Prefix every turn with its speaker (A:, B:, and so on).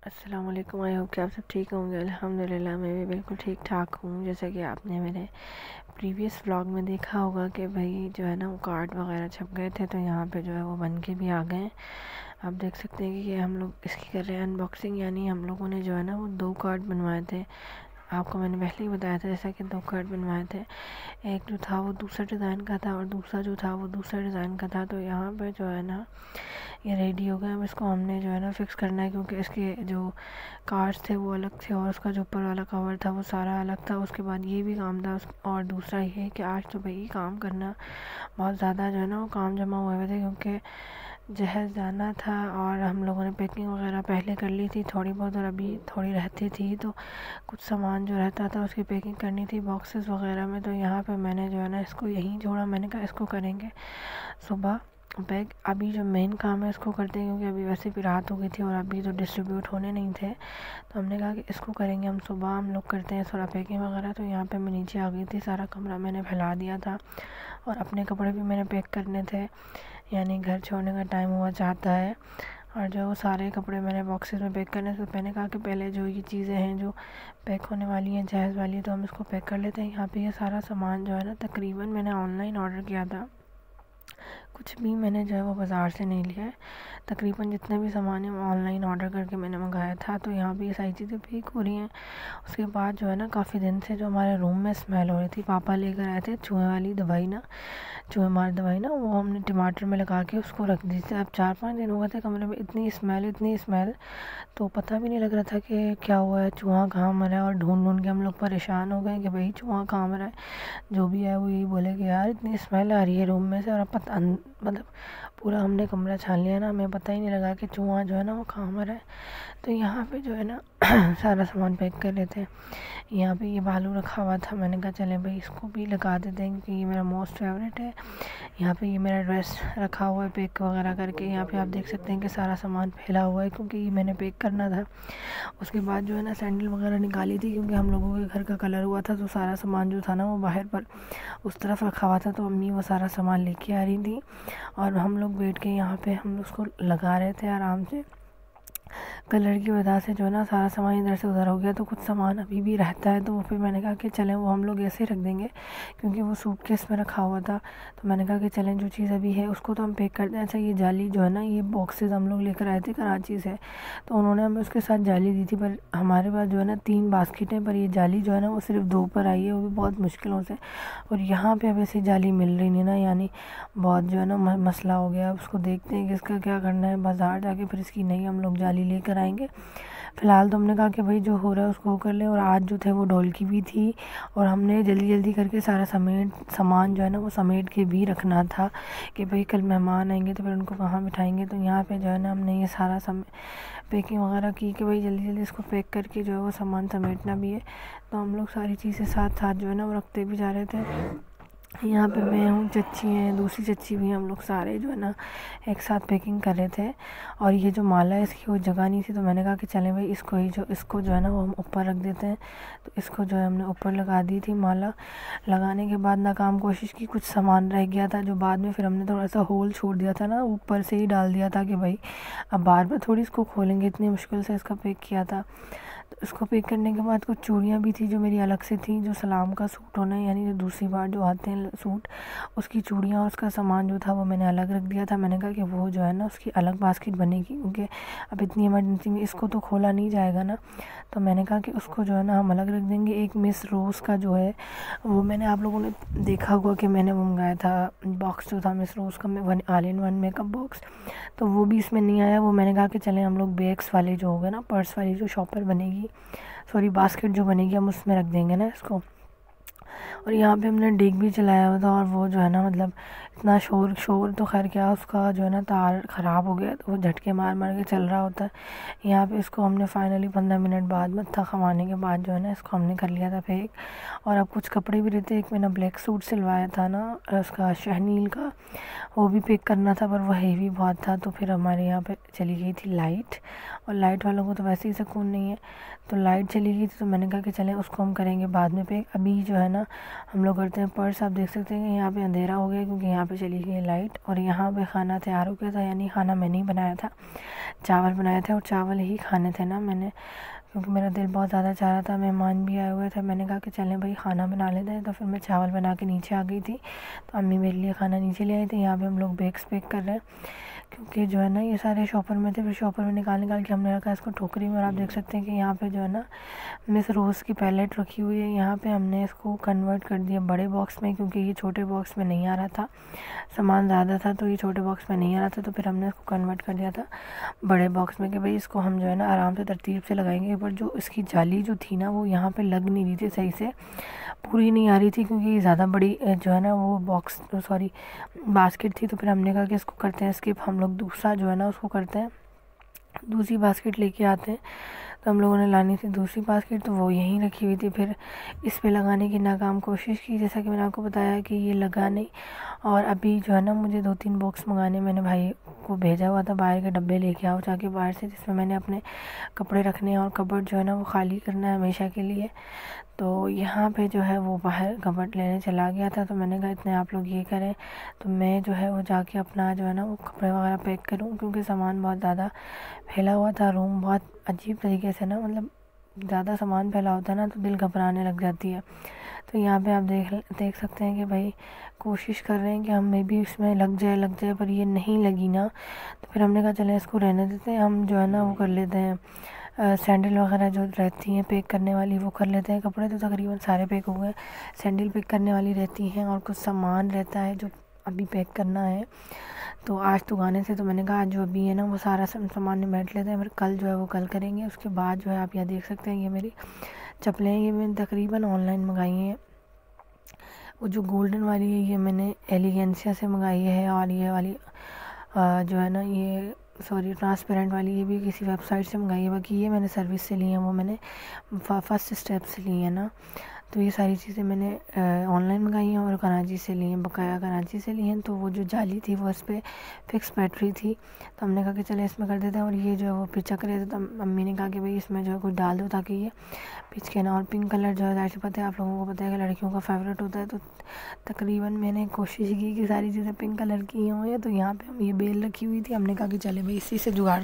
A: अस्सलाम वालेकुम। I hope कि आप सब ठीक होंगे। अल्हम्दुलिल्लाह मैं भी बिल्कुल ठीक ठाक हूँ। जैसा कि आपने मेरे प्रीवियस व्लॉग में देखा होगा कि भाई जो है ना वो कार्ड वगैरह छप गए थे, तो यहाँ पे जो है वो बन के भी आ गए हैं। आप देख सकते हैं कि ये हम लोग इसकी कर रहे हैं अनबॉक्सिंग। यानी हम लोगों ने जो है ना वो 2 कार्ड बनवाए थे। आपको मैंने पहले ही बताया था जैसा कि 2 कार्ड बनवाए थे। एक जो था वो दूसरा डिज़ाइन का था और दूसरा जो था वो दूसरा डिज़ाइन का था। तो यहाँ पे जो है ना ये रेडी हो गया। अब इसको हमने जो है ना फिक्स करना है, क्योंकि इसके जो कार्ड्स थे वो अलग थे और उसका जो ऊपर वाला कवर था वो सारा अलग था। उसके बाद ये भी काम था और दूसरा ये है कि आज तो भाई काम करना बहुत ज़्यादा जो है ना वो काम जमा हुए हुए थे, क्योंकि जहेज़ जाना था और हम लोगों ने पैकिंग वगैरह पहले कर ली थी थोड़ी बहुत, और अभी थोड़ी रहती थी तो कुछ सामान जो रहता था उसकी पैकिंग करनी थी बॉक्सेस वगैरह में। तो यहाँ पे मैंने जो है ना इसको यहीं जोड़ा। मैंने कहा इसको करेंगे सुबह बैग। अभी जो मेन काम है इसको करते हैं, क्योंकि अभी वैसे भी रात हो गई थी और अभी तो डिस्ट्रीब्यूट होने नहीं थे। तो हमने कहा कि इसको करेंगे हम सुबह, हम लोग करते हैं थोड़ा पैकिंग वगैरह। तो यहाँ पे मैं नीचे आ गई थी, सारा कमरा मैंने फैला दिया था और अपने कपड़े भी मैंने पैक करने थे। यानी घर छोड़ने का टाइम हुआ चाहता है और जो वो सारे कपड़े मैंने बॉक्सेस में पैक करने से मैंने कहा कि पहले जो ये चीज़ें हैं जो पैक होने वाली हैं जहेज़ वाली, तो हम इसको पैक कर लेते हैं। यहाँ पे ये सारा सामान जो है ना तकरीबन मैंने ऑनलाइन ऑर्डर किया था, कुछ भी मैंने जो है वो बाज़ार से नहीं लिया है। तकरीबन जितने भी सामान है वो ऑनलाइन ऑर्डर करके मैंने मंगाया था। तो यहाँ पे ये सारी चीज़ें पैक हो रही हैं। उसके बाद जो है ना काफ़ी दिन से जो हमारे रूम में स्मेल हो रही थी, पापा लेकर आए थे चूहे वाली दवाई ना, चूहे मार दवाई ना, वो हमने टमाटर में लगा के उसको रख दी थी। अब 4-5 दिन हो गए थे कमरे में, इतनी स्मेल तो पता भी नहीं लग रहा था कि क्या हुआ है, चूहा कहाँ मरा है। और ढूंढ ढूंढ के हम लोग परेशान हो गए कि भाई चूहा कहाँ मरा है। जो भी है वो यही बोले कि यार इतनी स्मेल आ रही है रूम में से, और पता मतलब पूरा हमने कमरा छान लिया ना, हमें पता ही नहीं लगा कि चूहा जो है ना वो कहाँ मरा है। तो यहाँ पे जो है ना सारा सामान पैक कर लेते हैं। यहाँ पे ये बालू रखा हुआ था, मैंने कहा चले भाई इसको भी लगा देते हैं, क्योंकि ये मेरा मोस्ट फेवरेट है। यहाँ पे ये मेरा ड्रेस रखा हुआ है पैक वगैरह करके। यहाँ पे आप देख सकते हैं कि सारा सामान फैला हुआ है, क्योंकि ये मैंने पैक करना था। उसके बाद जो है ना सैंडल वगैरह निकाली थी, क्योंकि हम लोगों के घर का कलर हुआ था, तो सारा सामान जो था ना वो बाहर पर उस तरफ रखा हुआ था। तो अम्मी वो सारा सामान लेके आ रही थी और हम लोग बैठ के यहाँ पे हम उसको लगा रहे थे आराम से। कलर की वजह से जो है ना सारा सामान इधर से उधर हो गया, तो कुछ सामान अभी भी रहता है। तो वो फिर मैंने कहा कि चलें वो हम लोग ऐसे रख देंगे, क्योंकि वो सूटकेस में रखा हुआ था। तो मैंने कहा कि चलें जो चीज़ अभी है उसको तो हम पैक कर दें। अच्छा ये जाली जो है ना, ये बॉक्सेस हम लोग लेकर आए थे कराची से, तो उन्होंने हमें उसके साथ जाली दी थी, पर हमारे पास जो है ना 3 बास्केटें, पर ये जाली जो है ना वो सिर्फ 2 पर आई है, वो भी बहुत मुश्किलों से। और यहाँ पे अब ऐसी जाली मिल रही नहीं ना, यानी बहुत जो है ना मसला हो गया। उसको देखते हैं कि इसका क्या करना है, बाज़ार जाके फिर इसकी नई हम लोग जाली लेकर आएंगे। फ़िलहाल तो हमने कहा कि भाई जो हो रहा है उसको कर ले। और आज जो थे वो ढोलकी भी थी और हमने जल्दी जल्दी करके सारा सामान जो है ना वो समेट के भी रखना था, कि भाई कल मेहमान आएंगे तो फिर उनको कहाँ बिठाएंगे। तो यहाँ पे जो है ना हमने ये सारा पैकिंग वगैरह की कि भाई जल्दी जल्दी इसको पैक करके जो है वो सामान समेटना भी है। तो हम लोग सारी चीज़ें साथ साथ जो है ना वो रखते भी जा रहे थे। यहाँ पे मैं हूँ, चच्ची हैं, दूसरी चच्ची भी, हम लोग सारे जो है ना एक साथ पैकिंग कर रहे थे। और ये जो माला है इसकी कोई जगह नहीं थी, तो मैंने कहा कि चलें भाई इसको जो है ना वो हम ऊपर रख देते हैं। तो इसको जो है हमने ऊपर लगा दी थी माला। लगाने के बाद नाकाम कोशिश की, कुछ सामान रह गया था जो बाद में फिर हमने थोड़ा सा होल छोड़ दिया था ना, ऊपर से ही डाल दिया था कि भाई अब बार बार थोड़ी इसको खोलेंगे, इतनी मुश्किल से इसका पैक किया था। तो इसको पैक करने के बाद कुछ चूड़ियाँ भी थी जो मेरी अलग से थी, जो सलाम का सूट होना है, यानी जो दूसरी बार जो आते हैं सूट, उसकी चूड़ियाँ और उसका सामान जो था वो मैंने अलग रख दिया था। मैंने कहा कि वो जो है ना उसकी अलग बास्केट बनेगी, क्योंकि अब इतनी इमरजेंसी में इसको तो खोला नहीं जाएगा ना। तो मैंने कहा कि उसको जो है ना हम अलग रख देंगे। एक मिस रोज़ का जो है वो मैंने, आप लोगों ने देखा होगा कि मैंने वो मंगाया था बॉक्स जो था मिस रोज़ का, मैं all in one makeup box, तो वो भी इसमें नहीं आया। वो मैंने कहा कि चलें हम लोग बैग्स वाले जो हो गए ना, पर्स वाली जो शॉपर बनेगी, सॉरी बास्केट जो बनेगी हम उसमें रख देंगे ना इसको। और यहाँ पे हमने डेक भी चलाया हुआ था, और वो जो है ना मतलब इतना शोर तो खैर क्या, उसका जो है ना तार ख़राब हो गया, तो वो झटके मार मार के चल रहा होता है। यहाँ पे इसको हमने फाइनली 15 मिनट बाद मत्था खवाने के बाद जो है ना इसको हमने कर लिया था पैक। और अब कुछ कपड़े भी रहते, एक मैंने ब्लैक सूट सिलवाया था ना उसका शहनील का, वो भी पैक करना था, पर वो हेवी बहुत था। तो फिर हमारे यहाँ पे चली गई थी लाइट, और लाइट वालों को तो वैसे ही सुकून नहीं है, तो लाइट चली गई थी। तो मैंने कहा कि चलें उसको हम करेंगे बाद में पैक। अभी जो है ना ना हम लोग करते हैं पर्स। आप देख सकते हैं कि यहाँ पे अंधेरा हो गया क्योंकि यहाँ पे चली गई लाइट, और यहाँ पे खाना तैयार हो गया था, यानी खाना मैंने ही बनाया था, चावल बनाए थे और चावल ही खाने थे ना मैंने, क्योंकि मेरा दिल बहुत ज़्यादा चाह रहा था। मेहमान भी आए हुए थे, मैंने कहा कि चलें भाई खाना बना लेते हैं। तो फिर मैं चावल बना के नीचे आ गई थी, तो अम्मी मेरे लिए खाना नीचे ले आई थी। यहाँ पे हम लोग बेक्स पैक कर रहे हैं क्योंकि जो है ना ये सारे शॉपर में थे, फिर शॉपर में निकाल के हमने रखा इसको टोकरी में। और आप देख सकते हैं कि यहाँ पे जो है ना मिस रोज़ की पैलेट रखी हुई है। यहाँ पे हमने इसको कन्वर्ट कर दिया बड़े बॉक्स में, क्योंकि ये छोटे बॉक्स में नहीं आ रहा था, सामान ज़्यादा था तो ये छोटे बॉक्स में नहीं आ रहा था, तो फिर हमने इसको कन्वर्ट कर दिया था बड़े बॉक्स में कि भाई इसको हम जो है ना आराम से तरतीब से लगाएंगे। पर जो इसकी जाली जो थी ना वो यहाँ पे लग नहीं रही थी सही से, पूरी नहीं आ रही थी, क्योंकि ज़्यादा बड़ी जो है ना वो बास्केट थी। तो फिर हमने कहा कि इसको करते हैं स्किप, हम लोग दूसरा जो है ना उसको करते हैं, दूसरी बास्केट लेके आते हैं। तो हम लोगों ने लानी थी दूसरी बास्केट, तो वो यहीं रखी हुई थी। फिर इस पे लगाने की नाकाम कोशिश की, जैसा कि मैंने आपको बताया कि ये लगा नहीं। और अभी जो है ना मुझे 2-3 बॉक्स मंगाने, मैंने भाई को भेजा हुआ था बाहर के डब्बे लेके आओ जाके बाहर से, जिसमें मैंने अपने कपड़े रखने हैं और कबर्ड जो है ना वो खाली करना है हमेशा के लिए। तो यहाँ पे जो है वो बाहर कबर्ड लेने चला गया था, तो मैंने कहा इतने आप लोग ये करें तो मैं जो है वो जाके अपना जो है ना वो कपड़े वगैरह पैक करूँ, क्योंकि सामान बहुत ज़्यादा फैला हुआ था। रूम बहुत अजीब तरीके से ना, मतलब ज़्यादा सामान फैला होता है ना तो दिल घबराने लग जाती है। तो यहाँ पे आप देख सकते हैं कि भाई कोशिश कर रहे हैं कि हमें भी इसमें लग जाए, पर ये नहीं लगी ना। तो फिर हमने कहा चले इसको रहने देते हैं, हम जो है ना वो कर लेते हैं सैंडल वगैरह जो रहती हैं पैक करने वाली वो कर लेते हैं। कपड़े तो तकरीबन सारे पैक हो गए, सैंडल पैक करने वाली रहती हैं और कुछ सामान रहता है जो अभी पैक करना है। तो आज तो गाने से, तो मैंने कहा आज जो अभी है ना वो सारा सामान निपट लेते हैं, फिर कल जो है वो कल करेंगे। उसके बाद जो है आप यहाँ देख सकते हैं ये मेरी चप्पलें हैं, ये मैंने तकरीबन ऑनलाइन मंगाई हैं। वो जो गोल्डन वाली है ये मैंने एलिगेंसिया से मंगाई है, और ये वाली जो है ना ये ट्रांसपेरेंट वाली ये भी किसी वेबसाइट से मंगाई है। बाकी ये मैंने सर्विस से ली है, वो मैंने फर्स्ट स्टेप से ली है ना। तो ये सारी चीज़ें मैंने ऑनलाइन मंगाई हैं और कराची से ली हैं, बकाया कराची से ली हैं। तो वो जो जाली थी वो इस पर फिक्स बैटरी थी, तो हमने कहा कि चले इसमें कर देते हैं। और ये जो है वो पिचक रहे थे, तो अम्मी ने कहा कि भाई इसमें जो है कुछ डाल दो ताकि ये पिचके ना। और पिंक कलर जो है ज़ाहिर सी पता है आप लोगों को पता है कि लड़कियों का फेवरेट होता है, तो तकरीबन मैंने कोशिश की कि सारी चीज़ें पिंक कलर की हों। तो यहाँ पर हम ये बेल रखी हुई थी, हमने कहा कि चले भाई इसी से जुगाड़